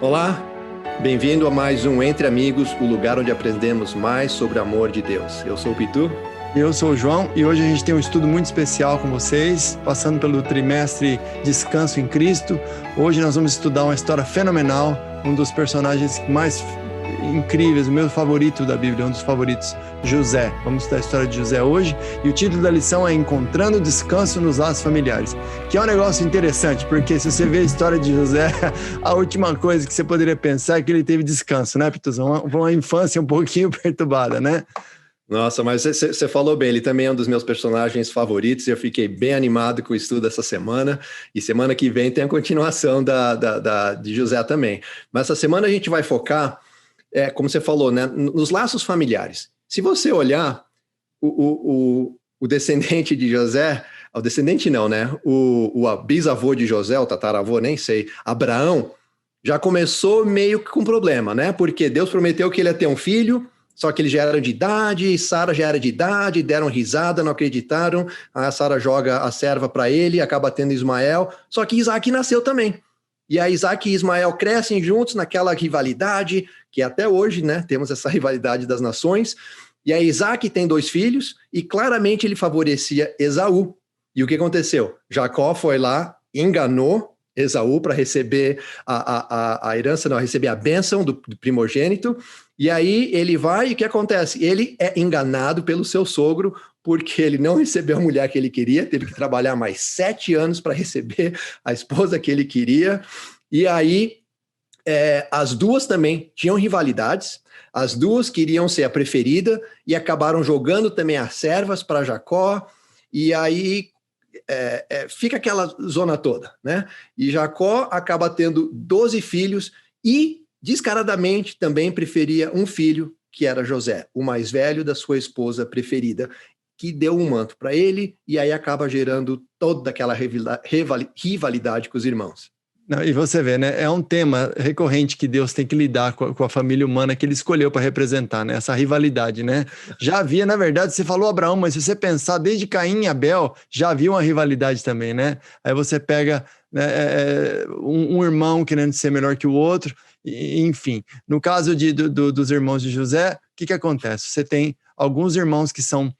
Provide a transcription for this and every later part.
Olá, bem-vindo a mais um Entre Amigos, o lugar onde aprendemos mais sobre o amor de Deus. Eu sou o Pitu. Eu sou o João e hoje a gente tem um estudo muito especial com vocês, passando pelo trimestre Descanso em Cristo. Hoje nós vamos estudar uma história fenomenal, um dos personagens mais incríveis, o meu favorito da Bíblia, um dos favoritos, José. Vamos estudar a história de José hoje e o título da lição é Encontrando Descanso nos Laços Familiares, que é um negócio interessante, porque se você vê a história de José, a última coisa que você poderia pensar é que ele teve descanso, né, Pituzão? Uma infância um pouquinho perturbada, né? Nossa, mas você falou bem, ele também é um dos meus personagens favoritos e eu fiquei bem animado com o estudo dessa semana. E semana que vem tem a continuação de José também. Mas essa semana a gente vai focar, como você falou, né, nos laços familiares. Se você olhar, o descendente de José, o descendente não, né? O bisavô de José, o tataravô, nem sei, Abraão, já começou meio que com problema, né? Porque Deus prometeu que ele ia ter um filho. Só que ele já era de idade, Sara já era de idade, deram risada, não acreditaram. A Sara joga a serva para ele, acaba tendo Ismael. Só que Isaac nasceu também. E aí Isaac e Ismael crescem juntos naquela rivalidade, que até hoje, né, temos essa rivalidade das nações. E aí Isaac tem 2 filhos e claramente ele favorecia Esaú. E o que aconteceu? Jacó foi lá, enganou Esaú para receber a herança, não, receber a bênção do primogênito. E aí ele vai e o que acontece? Ele é enganado pelo seu sogro porque ele não recebeu a mulher que ele queria, teve que trabalhar mais 7 anos para receber a esposa que ele queria. E aí as duas também tinham rivalidades, as duas queriam ser a preferida e acabaram jogando também as servas para Jacó. E aí fica aquela zona toda, né? E Jacó acaba tendo 12 filhos e descaradamente também preferia um filho, que era José, o mais velho da sua esposa preferida, que deu um manto para ele, e aí acaba gerando toda aquela rivalidade com os irmãos. Não, e você vê, né? É um tema recorrente que Deus tem que lidar com a família humana que ele escolheu para representar, né? Essa rivalidade, né? Já havia, na verdade, você falou Abraão, mas se você pensar desde Caim e Abel, já havia uma rivalidade também, né? Aí você pega, né, um irmão querendo ser melhor que o outro, enfim. No caso dos irmãos de José, o que acontece? Você tem alguns irmãos que são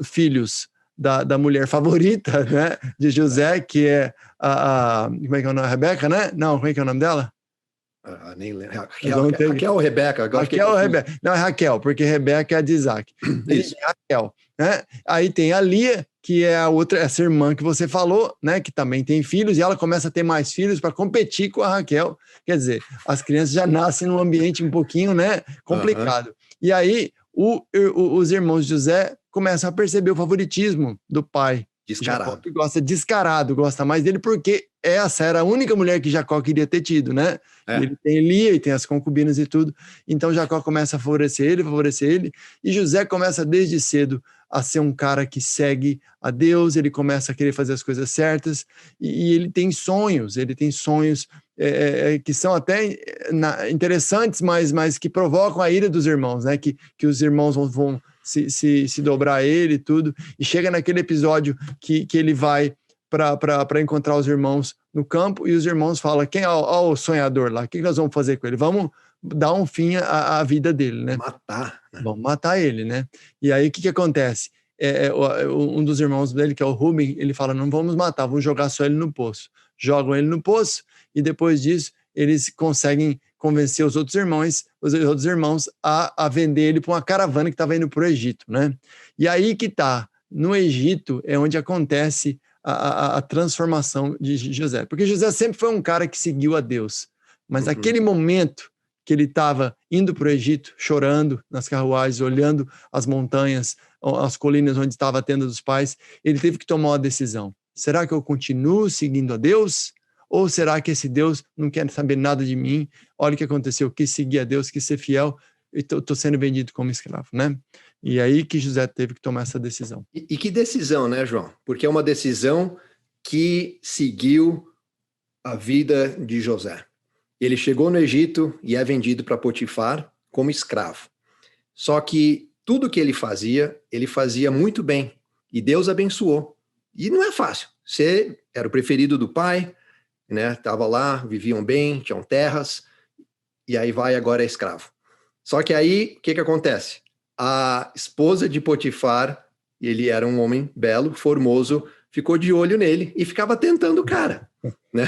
filhos da mulher favorita, né, de José, que é como é que é o nome? Rebeca, né? Não, como é que é o nome dela? Nem lembro. Raquel ou Rebeca? Raquel ou Rebeca? Não, é Raquel, porque Rebeca é de Isaac. Isso. Raquel, né? Aí tem a Lia, que é a outra, essa irmã que você falou, né, que também tem filhos, e ela começa a ter mais filhos para competir com a Raquel. Quer dizer, as crianças já nascem num ambiente um pouquinho, né, complicado. E aí os irmãos de José começam a perceber o favoritismo do pai. Descarado. Jacó, que gosta descarado, gosta mais dele porque essa era a única mulher que Jacó queria ter tido, né? Ele tem Lia e tem as concubinas e tudo. Então Jacó começa a favorecer ele, e José começa desde cedo a ser um cara que segue a Deus, ele começa a querer fazer as coisas certas, e ele tem sonhos que são até interessantes, mas que provocam a ira dos irmãos, né? Que os irmãos vão se dobrar a ele e tudo, e chega naquele episódio que ele vai para encontrar os irmãos no campo, e os irmãos falam, quem é o sonhador lá? O que nós vamos fazer com ele? Vamos dar um fim à vida dele, né? Matar. Né? Vamos matar ele, né? E aí o que acontece? Um dos irmãos dele, que é o Rubem, ele fala, não vamos matar, vamos jogar só ele no poço. Jogam ele no poço, e depois disso eles conseguem convencer os outros irmãos a vender ele para uma caravana que estava indo para o Egito, né? E aí que tá, no Egito é onde acontece a transformação de José, porque José sempre foi um cara que seguiu a Deus, mas naquele momento que ele estava indo para o Egito, chorando nas carruagens, olhando as montanhas, as colinas onde estava a tenda dos pais, ele teve que tomar uma decisão. Será que eu continuo seguindo a Deus? Ou será que esse Deus não quer saber nada de mim? Olha o que aconteceu, quis seguir a Deus, quis ser fiel, e estou sendo vendido como escravo, né? E aí que José teve que tomar essa decisão. E que decisão, né, João? Porque é uma decisão que seguiu a vida de José. Ele chegou no Egito e é vendido para Potifar como escravo. Só que tudo que ele fazia muito bem. E Deus abençoou. E não é fácil. Você era o preferido do pai, né? Tava lá, viviam bem, tinham terras, e aí vai agora é escravo. Só que aí, o que acontece? A esposa de Potifar, ele era um homem belo, formoso, ficou de olho nele e ficava tentando o cara, né?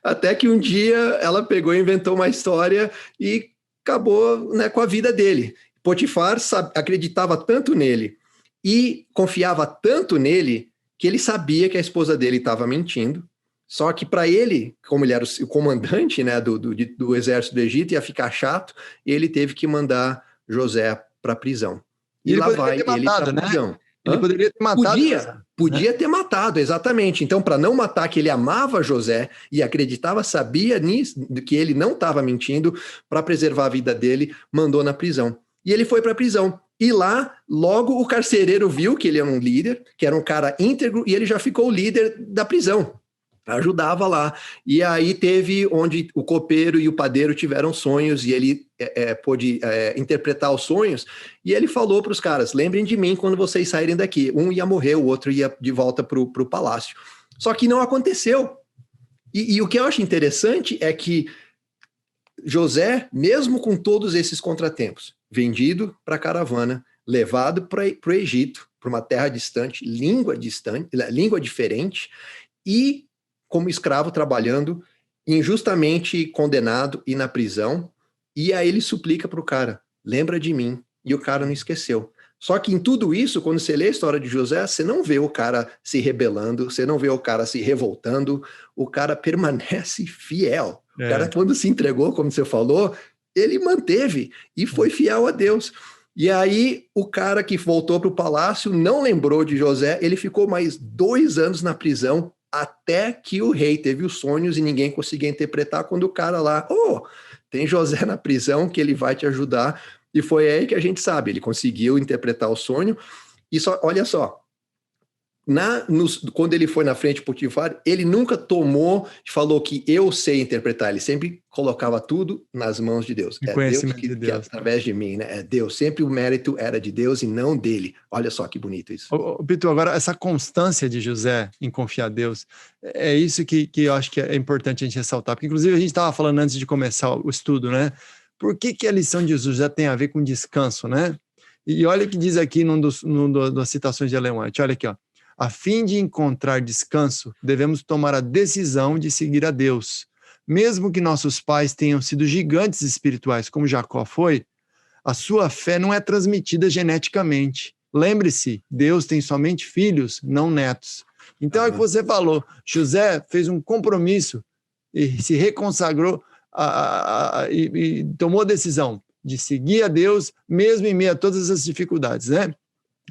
Até que um dia ela pegou e inventou uma história e acabou, né, com a vida dele. Potifar acreditava tanto nele e confiava tanto nele que ele sabia que a esposa dele estava mentindo. Só que para ele, como ele era o comandante, né, do exército do Egito, ia ficar chato, e ele teve que mandar José para a prisão. E lá vai ele para a prisão. Né? Ele poderia ter matado José. Podia ter matado, exatamente. Então, para não matar que ele amava José e acreditava, sabia nisso, que ele não estava mentindo, para preservar a vida dele, mandou na prisão. E ele foi para a prisão. E lá, logo o carcereiro viu que ele era um líder, que era um cara íntegro, e ele já ficou o líder da prisão. Ajudava lá. E aí teve onde o copeiro e o padeiro tiveram sonhos, e ele pôde interpretar os sonhos, e ele falou para os caras, lembrem de mim quando vocês saírem daqui. Um ia morrer, o outro ia de volta para o palácio. Só que não aconteceu. E o que eu acho interessante é que José, mesmo com todos esses contratempos, vendido para a caravana, levado para o Egito, para uma terra distante, língua diferente, e como escravo trabalhando, injustamente condenado e na prisão, e aí ele suplica para o cara, lembra de mim, e o cara não esqueceu. Só que em tudo isso, quando você lê a história de José, você não vê o cara se rebelando, você não vê o cara se revoltando, o cara permanece fiel. O cara, quando se entregou, como você falou, ele manteve e foi fiel a Deus. E aí, o cara que voltou para o palácio não lembrou de José, ele ficou mais 2 anos na prisão, até que o rei teve os sonhos e ninguém conseguia interpretar, quando o cara lá, tem José na prisão que ele vai te ajudar. E foi aí que a gente sabe, ele conseguiu interpretar o sonho. E olha só, quando ele foi na frente de Potifar, ele nunca falou que eu sei interpretar, ele sempre colocava tudo nas mãos de Deus. É Deus que através de mim, né? É Deus, sempre o mérito era de Deus e não dele. Olha só que bonito isso. Pitu, agora essa constância de José em confiar a Deus, é isso que eu acho que é importante a gente ressaltar, porque inclusive a gente estava falando antes de começar o estudo, né? Por que a lição de José tem a ver com descanso, né? E olha o que diz aqui numa das citações de Ellen White, olha aqui, ó. A fim de encontrar descanso, devemos tomar a decisão de seguir a Deus. Mesmo que nossos pais tenham sido gigantes espirituais, como Jacó foi, a sua fé não é transmitida geneticamente. Lembre-se, Deus tem somente filhos, não netos. Então é o que você falou, José fez um compromisso e se reconsagrou e tomou a decisão de seguir a Deus, mesmo em meio a todas as dificuldades, né?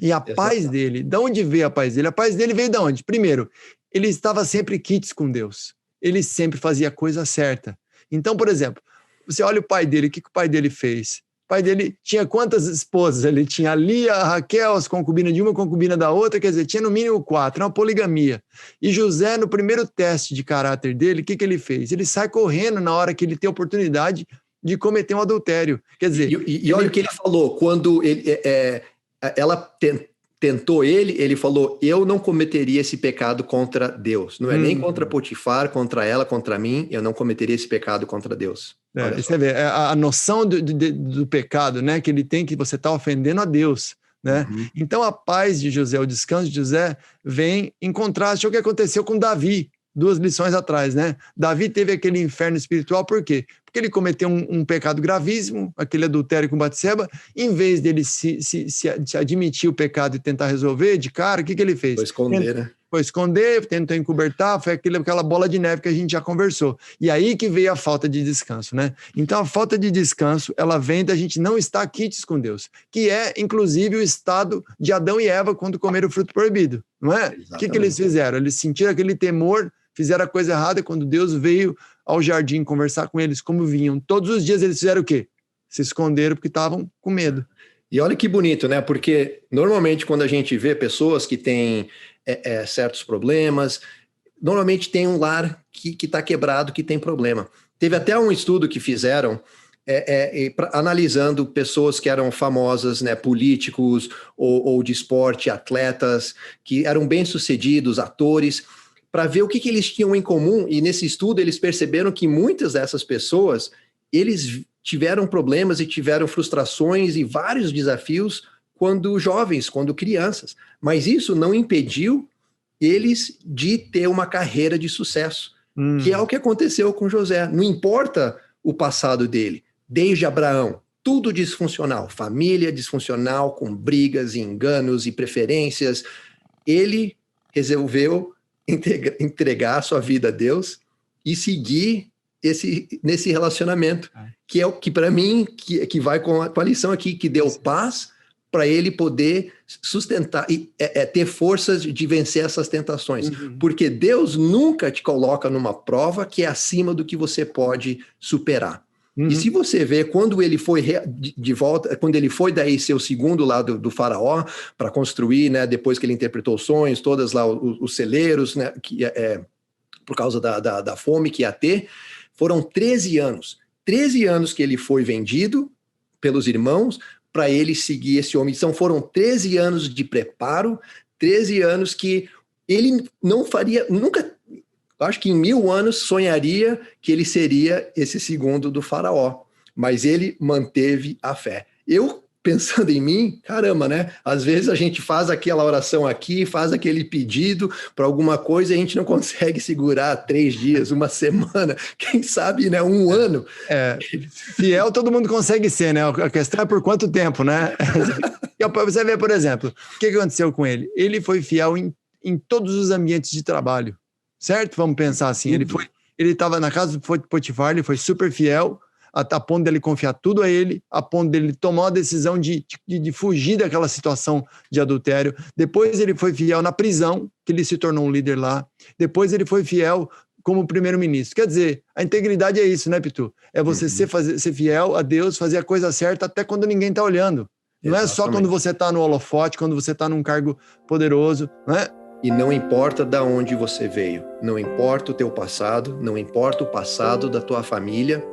E a paz dele, de onde veio a paz dele? A paz dele veio de onde? Primeiro, ele estava sempre quites com Deus. Ele sempre fazia a coisa certa. Então, por exemplo, você olha o pai dele, o que o pai dele fez? O pai dele tinha quantas esposas? Ele tinha a Lia, a Raquel, as concubinas de uma, concubina da outra, quer dizer, tinha no mínimo 4, uma poligamia. E José, no primeiro teste de caráter dele, o que ele fez? Ele sai correndo na hora que ele tem a oportunidade de cometer um adultério. Quer dizer... E olha o que ele falou, quando ela tentou ele falou, eu não cometeria esse pecado contra Deus. Não é nem contra Potifar, contra ela, contra mim, eu não cometeria esse pecado contra Deus. Você vê, a noção do pecado, né, que ele tem, que você está ofendendo a Deus, né? Então a paz de José, o descanso de José vem em contraste ao que aconteceu com Davi, 2 lições atrás, né? Davi teve aquele inferno espiritual, por quê? Porque ele cometeu um pecado gravíssimo, aquele adultério com Batseba, em vez dele se admitir o pecado e tentar resolver de cara, o que ele fez? Foi esconder, né? Foi esconder, tentou encobertar, foi aquela bola de neve que a gente já conversou. E aí que veio a falta de descanso, né? Então a falta de descanso, ela vem da gente não estar quites com Deus, que é, inclusive, o estado de Adão e Eva quando comeram o fruto proibido, não é? O que eles fizeram? Eles sentiram aquele temor, fizeram a coisa errada, quando Deus veio ao jardim conversar com eles, como vinham. Todos os dias eles fizeram o quê? Se esconderam porque estavam com medo. E olha que bonito, né? Porque normalmente quando a gente vê pessoas que têm certos problemas, normalmente tem um lar que está quebrado, que tem problema. Teve até um estudo que fizeram analisando pessoas que eram famosas, né, políticos ou de esporte, atletas, que eram bem-sucedidos, atores, para ver o que eles tinham em comum, e nesse estudo eles perceberam que muitas dessas pessoas, eles tiveram problemas e tiveram frustrações e vários desafios quando jovens, quando crianças. Mas isso não impediu eles de ter uma carreira de sucesso, que é o que aconteceu com José. Não importa o passado dele, desde Abraão, tudo disfuncional, família disfuncional, com brigas e enganos e preferências, ele resolveu entregar sua vida a Deus e seguir nesse relacionamento, que é o que para mim, que vai com a lição aqui, que deu paz para ele poder sustentar e ter forças de vencer essas tentações. Porque Deus nunca te coloca numa prova que é acima do que você pode superar. E se você vê, quando ele foi de volta, quando ele foi daí ser o segundo lá do faraó, para construir, né, depois que ele interpretou os sonhos, todas lá os celeiros, né, que por causa da fome que ia ter, foram 13 anos. 13 anos que ele foi vendido pelos irmãos para ele seguir esse homem. Então foram 13 anos de preparo, 13 anos que ele não faria, nunca, acho que em 1000 anos sonharia que ele seria esse segundo do faraó, mas ele manteve a fé. Eu, pensando em mim, caramba, né? Às vezes a gente faz aquela oração aqui, faz aquele pedido para alguma coisa e a gente não consegue segurar 3 dias, uma semana, quem sabe, né? Um ano. Fiel todo mundo consegue ser, né? A questão é por quanto tempo, né? Você vê, por exemplo, o que aconteceu com ele? Ele foi fiel em todos os ambientes de trabalho, certo? Vamos pensar assim, ele estava na casa do Potifar, ele foi super fiel, a ponto dele confiar tudo a ele, a ponto dele tomar a decisão de fugir daquela situação de adultério. Depois ele foi fiel na prisão, que ele se tornou um líder lá. Depois ele foi fiel como primeiro-ministro. Quer dizer, a integridade é isso, né, Pitu? É você ser fiel a Deus, fazer a coisa certa até quando ninguém está olhando. Não é só quando você está no holofote, quando você está num cargo poderoso, não é? E não importa de onde você veio, não importa o teu passado, não importa o passado da tua família,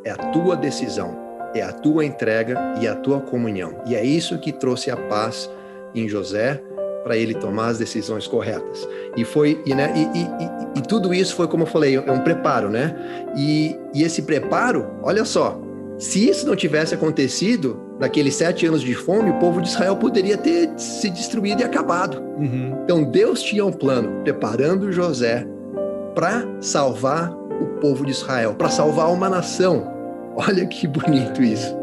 é a tua decisão, é a tua entrega e a tua comunhão. E é isso que trouxe a paz em José, para ele tomar as decisões corretas. E tudo isso foi, como eu falei, é um preparo, né? E esse preparo, olha só, se isso não tivesse acontecido, naqueles 7 anos de fome, o povo de Israel poderia ter se destruído e acabado. Então Deus tinha um plano, preparando José para salvar o povo de Israel, para salvar uma nação. Olha que bonito isso.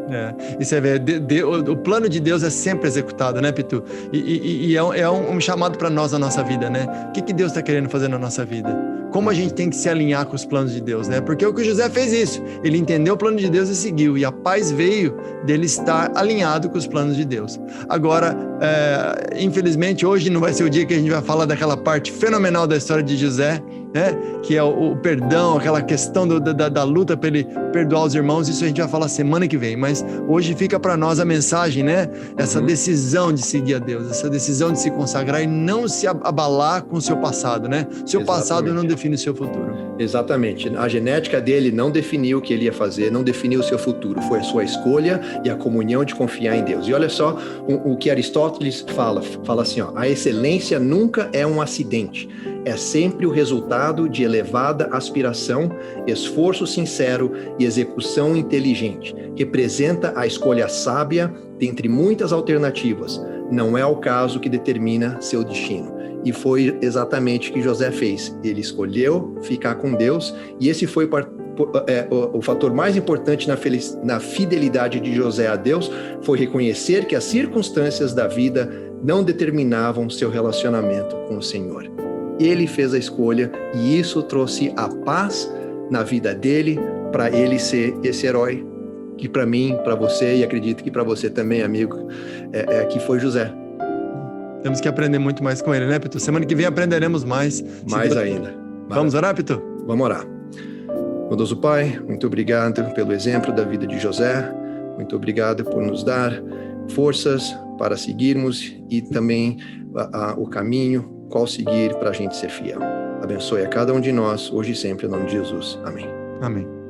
E você vê, o plano de Deus é sempre executado, né, Pitu? E é um chamado para nós na nossa vida, né? O que Deus está querendo fazer na nossa vida? Como a gente tem que se alinhar com os planos de Deus, né? Porque o que José fez isso, ele entendeu o plano de Deus e seguiu, e a paz veio dele estar alinhado com os planos de Deus. Agora, infelizmente, hoje não vai ser o dia que a gente vai falar daquela parte fenomenal da história de José, né? Que é o perdão, aquela questão da luta para ele perdoar os irmãos. Isso a gente vai falar semana que vem, mas hoje fica para nós a mensagem, né? Essa decisão de seguir a Deus, essa decisão de se consagrar e não se abalar com o seu passado, né? Seu passado não define o seu futuro. Exatamente. A genética dele não definiu o que ele ia fazer, não definiu o seu futuro. Foi a sua escolha e a comunhão de confiar em Deus. E olha só o que Aristóteles fala assim, ó, a excelência nunca é um acidente. É sempre o resultado de elevada aspiração, esforço sincero e execução inteligente. Representa a escolha sábia dentre muitas alternativas. Não é o caso que determina seu destino. E foi exatamente o que José fez. Ele escolheu ficar com Deus, e esse foi o fator mais importante na fidelidade de José a Deus, foi reconhecer que as circunstâncias da vida não determinavam seu relacionamento com o Senhor. Ele fez a escolha e isso trouxe a paz na vida dele, para ele ser esse herói que para mim, para você, e acredito que para você também, amigo, que foi José. Temos que aprender muito mais com ele, né, Pitu? Semana que vem aprenderemos mais. Mais ainda. Vamos orar, Pitu? Vamos orar. Bondoso Pai, muito obrigado pelo exemplo da vida de José. Muito obrigado por nos dar forças para seguirmos e também o caminho qual seguir para a gente ser fiel. Abençoe a cada um de nós, hoje e sempre, em nome de Jesus. Amém. Amém.